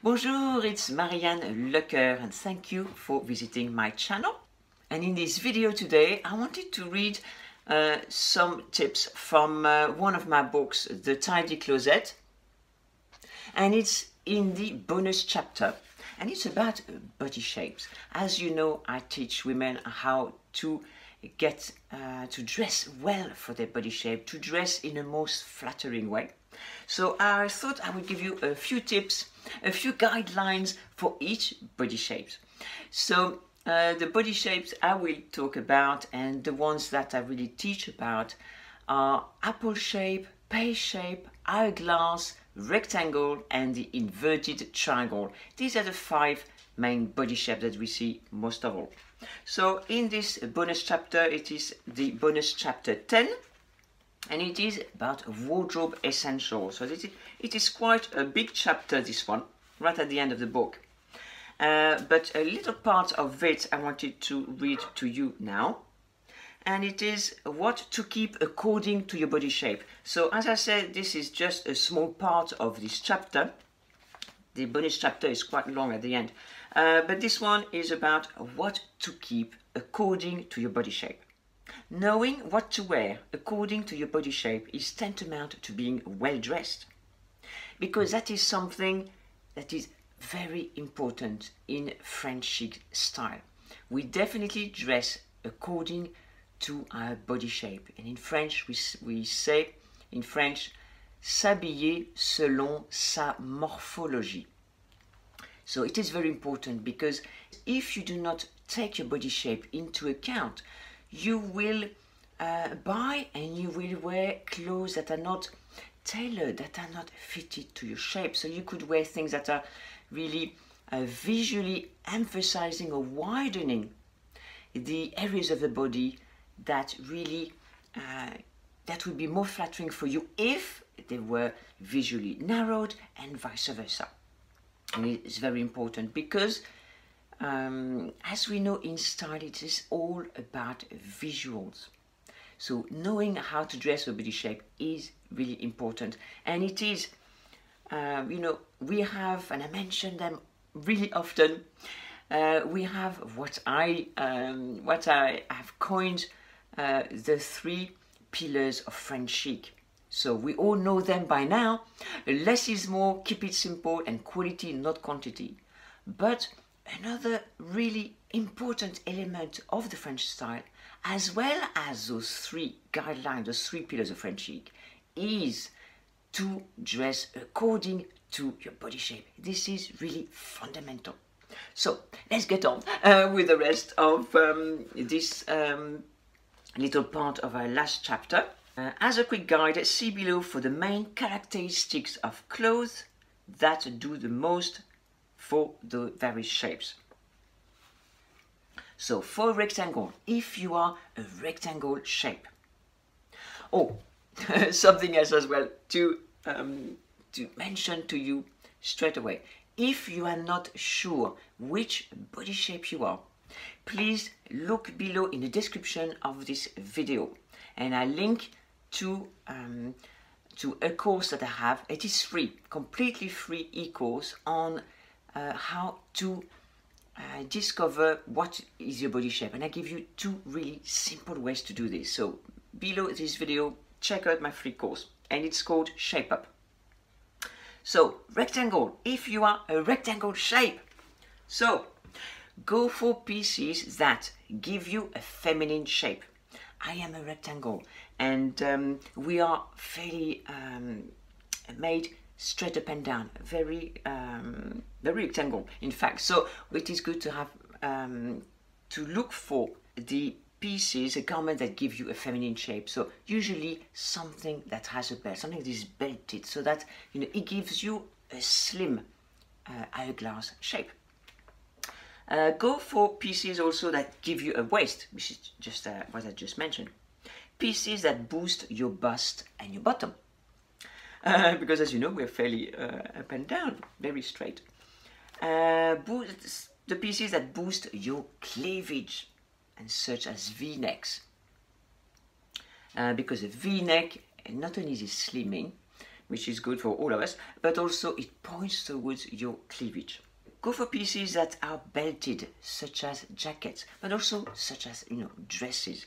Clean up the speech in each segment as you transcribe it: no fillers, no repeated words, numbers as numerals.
Bonjour, it's Marianne Lecker and thank you for visiting my channel. And in this video today, I wanted to read some tips from one of my books, The Tidy Closet. And it's in the bonus chapter. And it's about body shapes. As you know, I teach women how to get to dress well for their body shape, to dress in a most flattering way. So I thought I would give you a few tips, a few guidelines for each body shape. So the body shapes I will talk about, and the ones that I really teach about, are apple shape, pear shape, hourglass, rectangle and the inverted triangle. These are the 5 main body shapes that we see most of all. So in this bonus chapter, it is the bonus chapter 10, and it is about wardrobe essentials. So it is quite a big chapter, this one, right at the end of the book. But a little part of it I wanted to read to you now. And it is what to keep according to your body shape. So as I said, this is just a small part of this chapter. The bonus chapter is quite long at the end. But this one is about what to keep according to your body shape. Knowing what to wear according to your body shape is tantamount to being well dressed. Because that is something that is very important in French chic style. We definitely dress according to our body shape. And in French, we say, in French, s'habiller selon sa morphologie. So it is very important, because if you do not take your body shape into account, you will buy and you will wear clothes that are not tailored, that are not fitted to your shape. So you could wear things that are really visually emphasizing or widening the areas of the body that really that would be more flattering for you if they were visually narrowed, and vice versa. And it's very important because as we know in style, it is all about visuals. So knowing how to dress your body shape is really important. And it is, you know, we have, and I mention them really often, we have what I have coined the 3 pillars of French chic. So we all know them by now. Less is more, keep it simple, and quality, not quantity. But another really important element of the French style, as well as those 3 guidelines, those 3 pillars of French chic, is to dress according to your body shape. This is really fundamental. So let's get on with the rest of this little part of our last chapter. As a quick guide, see below for the main characteristics of clothes that do the most for the various shapes. So for a rectangle, if you are a rectangle shape. Oh, something else as well to mention to you straight away. If you are not sure which body shape you are, please look below in the description of this video, and I link to a course that I have. It is free, completely free e-course on how to discover what is your body shape, and I give you 2 really simple ways to do this. So below this video, check out my free course, and it's called Shape Up. So rectangle, if you are a rectangle shape, so go for pieces that give you a feminine shape. I am a rectangle, and we are fairly made straight up and down, very rectangle in fact. So it is good to have to look for the pieces, a garment that give you a feminine shape. So usually something that has a belt, something that is belted, so that, you know, it gives you a slim hourglass shape. Go for pieces also that give you a waist, which is just what I just mentioned. Pieces that boost your bust and your bottom. Because as you know, we're fairly up and down, very straight. The pieces that boost your cleavage, and such as V-necks. Because a V-neck not only is slimming, which is good for all of us, but also it points towards your cleavage. Go for pieces that are belted, such as jackets, but also such as, you know, dresses,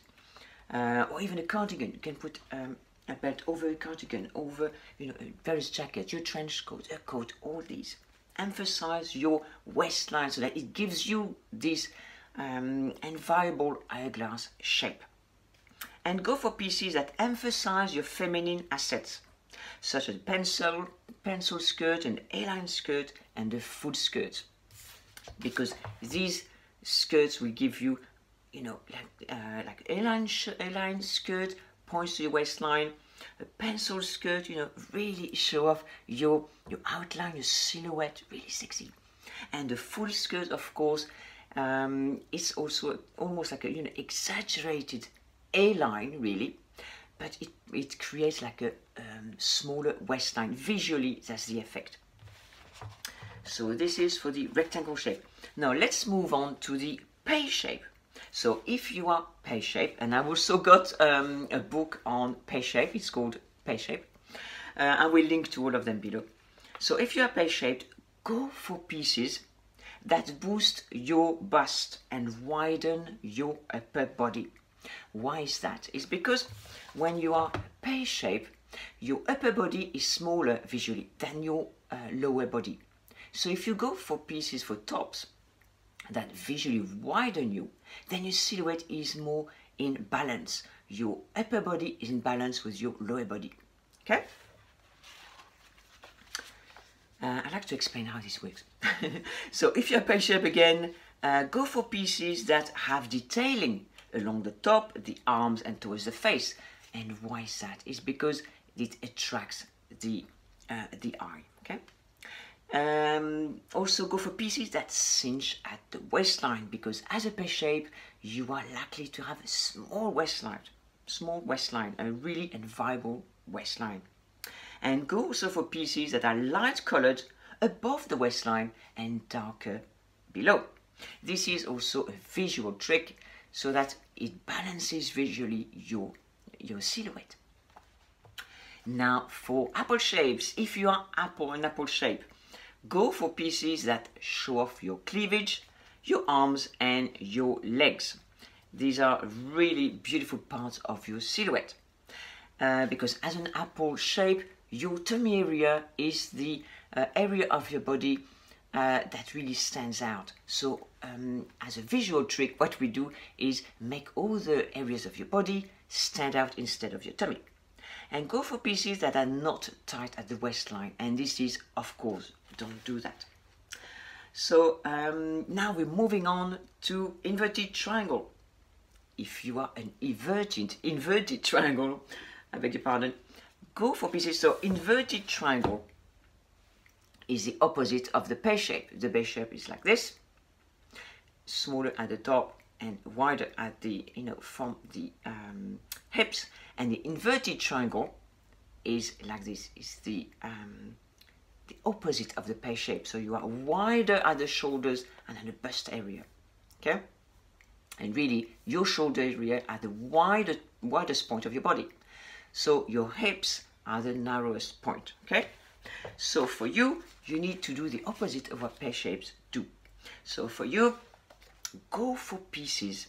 or even a cardigan. You can put a belt over a cardigan, over, you know, various jackets, your trench coat, a coat, all these. Emphasize your waistline so that it gives you this enviable hourglass shape. And go for pieces that emphasize your feminine assets, such as pencil skirt and A-line skirt and the full skirt, because these skirts will give you, you know, like A-line skirt points to your waistline, a pencil skirt, you know, really show off your outline, your silhouette, really sexy, and the full skirt, of course, it's also almost like a, you know, exaggerated A-line, really, but it creates like a smaller waistline. Visually, that's the effect. So this is for the rectangle shape. Now let's move on to the pear shape. So if you are pear shape, and I've also got a book on pear shape, it's called Pear Shape. I will link to all of them below. So if you are pear shaped, go for pieces that boost your bust and widen your upper body. Why is that? It's because when you are pear shaped, your upper body is smaller visually than your lower body. So if you go for pieces, for tops that visually widen you, then your silhouette is more in balance. Your upper body is in balance with your lower body. Okay? I like to explain how this works. So if you're pear shape again, go for pieces that have detailing along the top, the arms, and towards the face. And why is that? It's because it attracts the eye. Okay. Also go for pieces that cinch at the waistline, because as a pear shape, you are likely to have a small waistline, a really viable waistline. And go also for pieces that are light colored above the waistline and darker below. This is also a visual trick so that it balances visually your silhouette. Now for apple shapes, if you are an apple shape, go for pieces that show off your cleavage, your arms and your legs. These are really beautiful parts of your silhouette. Because as an apple shape, your tummy area is the area of your body that really stands out. So as a visual trick, what we do is make all the areas of your body stand out instead of your tummy. And go for pieces that are not tight at the waistline. And this is, of course, don't do that. So now we're moving on to inverted triangle. If you are an inverted triangle, I beg your pardon, go for pieces. So inverted triangle is the opposite of the pear shape. The pear shape is like this, smaller at the top and wider at the, you know, from the hips. And the inverted triangle is like this. It's the opposite of the pear shape. So you are wider at the shoulders and at the bust area. Okay, and really your shoulder area at the widest point of your body. So your hips are the narrowest point. Okay, so for you, you need to do the opposite of what pear shapes do. So for you, go for pieces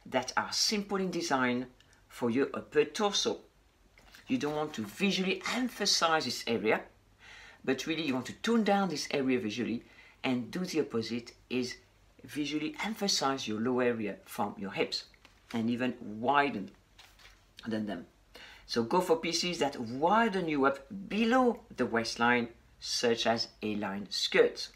that are simple in design for your upper torso. You don't want to visually emphasize this area, but really you want to tone down this area visually, and do the opposite, is visually emphasize your lower area from your hips and even widen than them. So go for pieces that widen you up below the waistline, such as A-line skirts.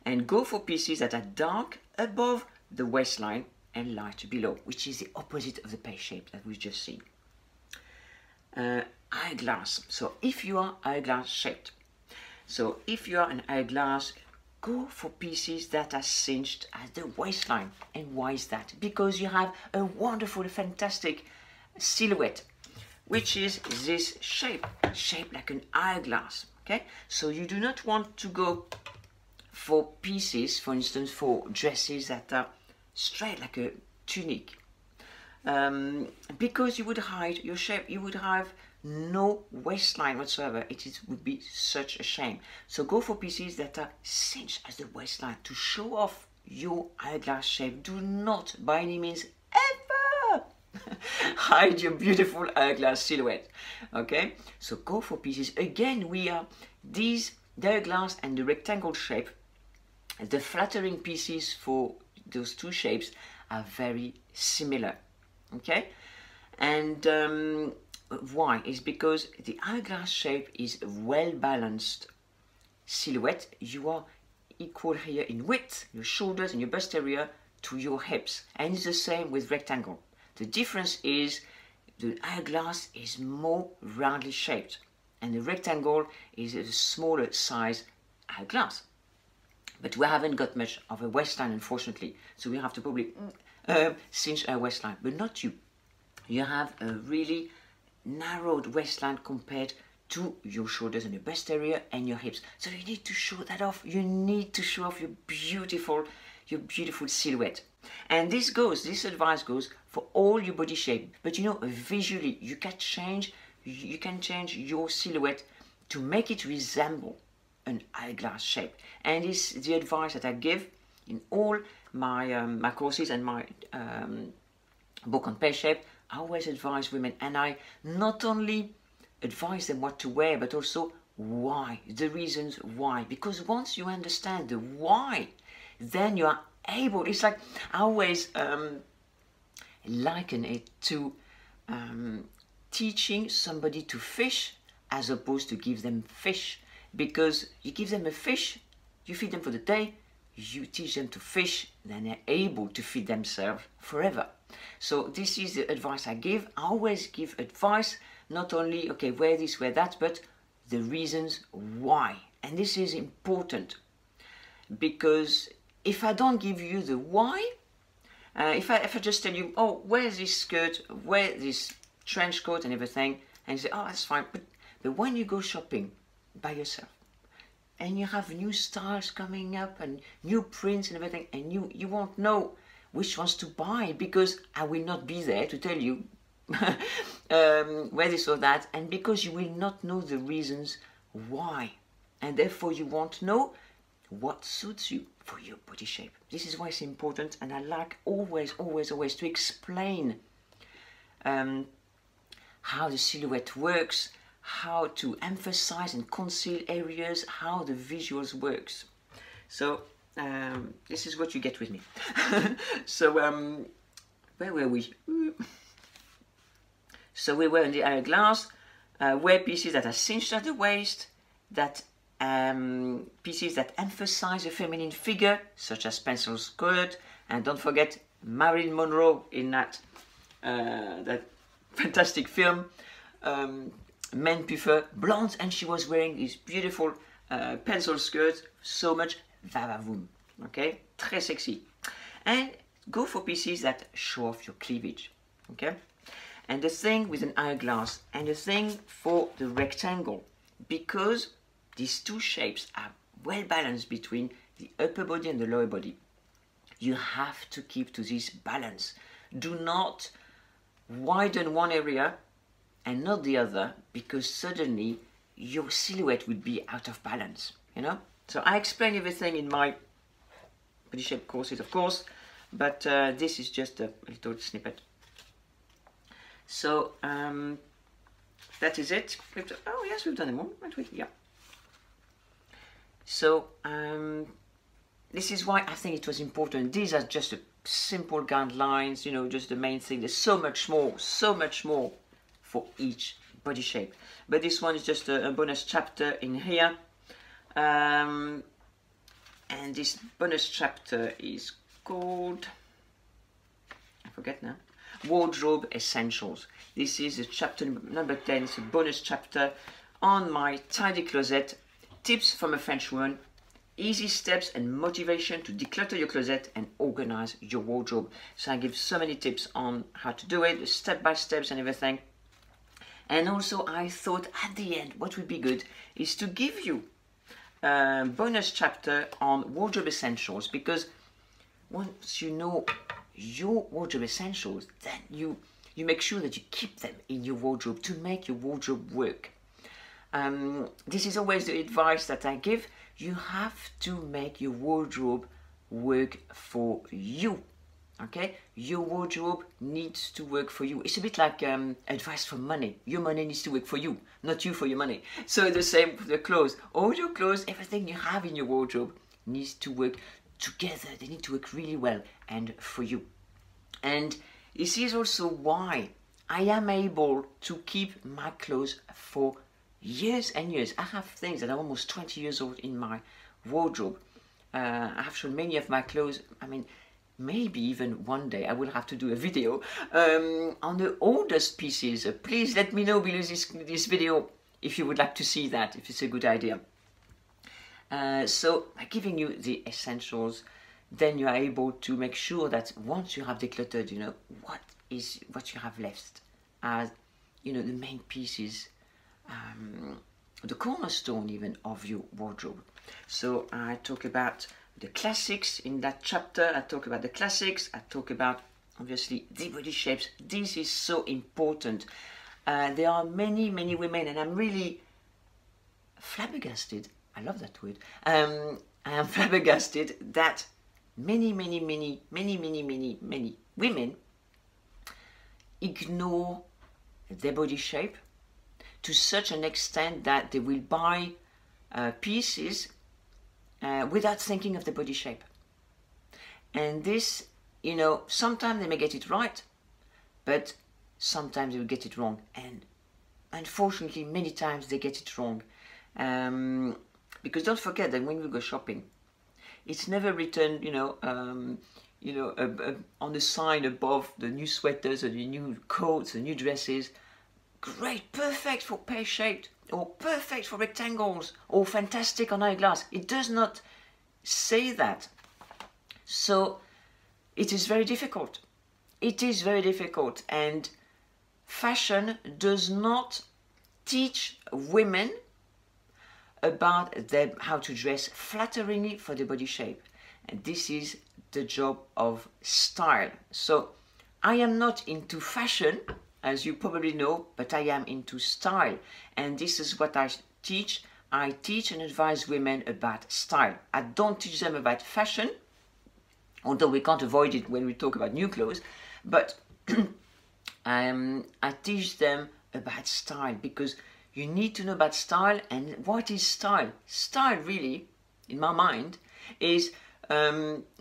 And go for pieces that are dark above the waistline and light below, which is the opposite of the pear shape that we've just seen. Eyeglass. So if you are eyeglass shaped, so if you are an eyeglass, go for pieces that are cinched at the waistline. And why is that? Because you have a wonderful, fantastic silhouette, which is this shape, shaped like an eyeglass. Okay, so you do not want to go for pieces, for instance, for dresses that are straight like a tunic, because you would hide your shape. You would have no waistline whatsoever. Would be such a shame. So go for pieces that are cinched as the waistline to show off your hourglass shape. Do not by any means ever hide your beautiful hourglass silhouette. Okay, so go for pieces. Again, the hourglass and the rectangle shape, the flattering pieces for those two shapes are very similar. Okay, and why? Is because the hourglass shape is a well balanced silhouette. You are equal here in width, your shoulders and your bust area, to your hips, and it's the same with rectangle. The difference is the hourglass is more roundly shaped and the rectangle is a smaller size hourglass. But we haven't got much of a waistline, unfortunately, so we have to probably cinch our waistline, but not you. You have a really narrowed waistline compared to your shoulders and your bust area and your hips. So you need to show that off. You need to show off your beautiful silhouette. And this advice goes for all your body shape. But you know, visually, you can change your silhouette to make it resemble an hourglass shape. And this is the advice that I give in all my courses and my book on page shape. I always advise women, and I not only advise them what to wear, but also why, the reasons why. Because once you understand the why, then you are able, it's like, I always liken it to teaching somebody to fish as opposed to give them fish. Because you give them a fish, you feed them for the day, you teach them to fish, then they're able to feed themselves forever. So this is the advice I give. I always give advice, not only, okay, wear this, wear that, but the reasons why. And this is important, because if I don't give you the why, if I just tell you, oh, wear this skirt, wear this trench coat and everything, and you say, oh, that's fine, but when you go shopping by yourself, and you have new styles coming up and new prints and everything, and you won't know which ones to buy, because I will not be there to tell you wear this or that, and because you will not know the reasons why, and therefore you won't know what suits you for your body shape. This is why it's important, and I like always to explain how the silhouette works, how to emphasize and conceal areas, how the visuals works. So this is what you get with me. So where were we? So we were in the hourglass. Wear pieces that are cinched at the waist, that pieces that emphasize a feminine figure, such as pencil skirt, and don't forget Marilyn Monroe in that fantastic film. Men prefer blondes, and she was wearing this beautiful pencil skirt, so much va-va-voom, okay, très sexy. And go for pieces that show off your cleavage, okay. And the thing with an hourglass and the thing for the rectangle, because these two shapes are well balanced between the upper body and the lower body, you have to keep to this balance. Do not widen one area and not the other, because suddenly your silhouette would be out of balance, you know. So I explain everything in my body shape courses, of course, but this is just a little snippet. So that is it. Oh yes, we've done them all. Yeah. So this is why I think it was important. These are just a simple guidelines, you know, just the main thing. There's so much more for each body shape. But this one is just a bonus chapter in here. And this bonus chapter is called, I forget now, Wardrobe Essentials. This is a chapter number 10. It's a bonus chapter on my tidy closet. Tips from a French woman. Easy steps and motivation to declutter your closet and organize your wardrobe. So I give so many tips on how to do it, step by steps and everything. And also I thought at the end what would be good is to give you a bonus chapter on wardrobe essentials, because once you know your wardrobe essentials, then you you make sure that you keep them in your wardrobe to make your wardrobe work. This is always the advice that I give. You have to make your wardrobe work for you. Okay, your wardrobe needs to work for you. It's a bit like advice for money. Your money needs to work for you, not you for your money. So the same with the clothes. All your clothes, everything you have in your wardrobe needs to work together. They need to work really well and for you. And this is also why I am able to keep my clothes for years and years. I have things that are almost 20 years old in my wardrobe. I have shown many of my clothes. I mean, maybe even one day I will have to do a video on the oldest pieces. Please let me know below this video if you would like to see that, if it's a good idea. So by giving you the essentials, then you are able to make sure that once you have decluttered, you know, what you have left as, you know, the main pieces, the cornerstone even of your wardrobe. So I talk about the classics in that chapter. I talk about the classics. I talk about obviously the body shapes. This is so important. There are many women, and I'm really flabbergasted. I love that word. I am flabbergasted that many women ignore their body shape to such an extent that they will buy pieces without thinking of the body shape. And this, you know, sometimes they may get it right, but sometimes they will get it wrong. And unfortunately, many times they get it wrong. Because don't forget that when we go shopping, it's never written, on the sign above the new sweaters or the new coats, the new dresses, great, perfect for pear-shaped, or perfect for rectangles, or fantastic on eyeglass. It does not say that. So it is very difficult. It is very difficult, and fashion does not teach women about how to dress flatteringly for the body shape. And this is the job of style. So I am not into fashion, as you probably know, but I am into style. And this is what I teach. I teach and advise women about style. I don't teach them about fashion, although we can't avoid it when we talk about new clothes. But I teach them about style, because you need to know about style. And what is style? Style really, in my mind, is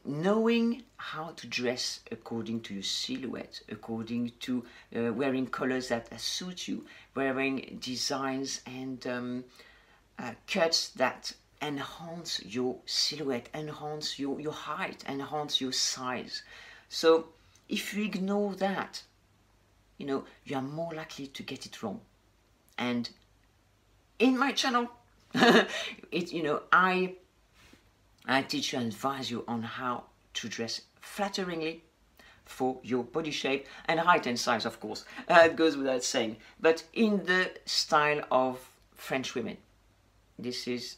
knowing how to dress according to your silhouette, according to wearing colors that suit you, wearing designs and cuts that enhance your silhouette, enhance your height, enhance your size. So if you ignore that, you know, you are more likely to get it wrong. And in my channel, I teach you and advise you on how to dress flatteringly for your body shape and height and size, of course. It goes without saying. But in the style of French women. This is,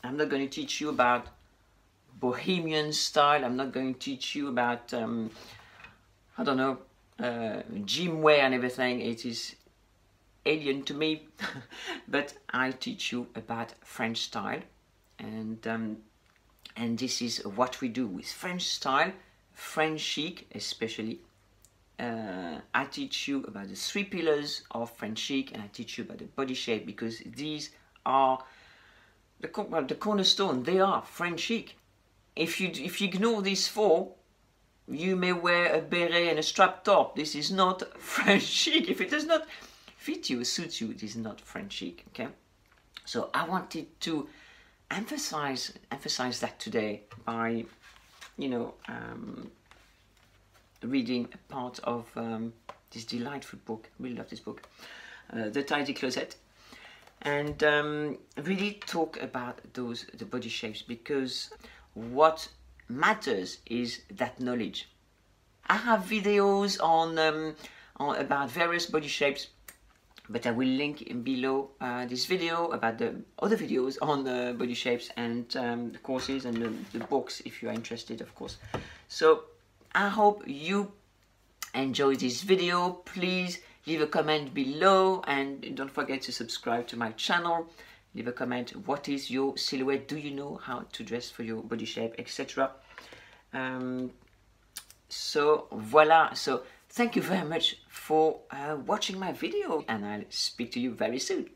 I'm not going to teach you about bohemian style. I'm not going to teach you about, I don't know, gym wear and everything. It is alien to me. But I teach you about French style. And this is what we do with French style, French chic especially. I teach you about the 3 pillars of French chic, and I teach you about the body shape, because these are the cornerstone. They are French chic. If you ignore these 4, you may wear a beret and a strap top. This is not French chic. If it does not fit you, suit you, it is not French chic. Okay. So I wanted to emphasize that today by, reading a part of this delightful book. I really love this book, The Tidy Closet, and really talk about the body shapes, because what matters is that knowledge. I have videos on about various body shapes, but I will link in below this video about the other videos on the body shapes and the courses and the books, if you are interested, of course. So I hope you enjoyed this video, please leave a comment below and don't forget to subscribe to my channel. Leave a comment, what is your silhouette? Do you know how to dress for your body shape, etc. So voila, so thank you very much for watching my video and I'll speak to you very soon.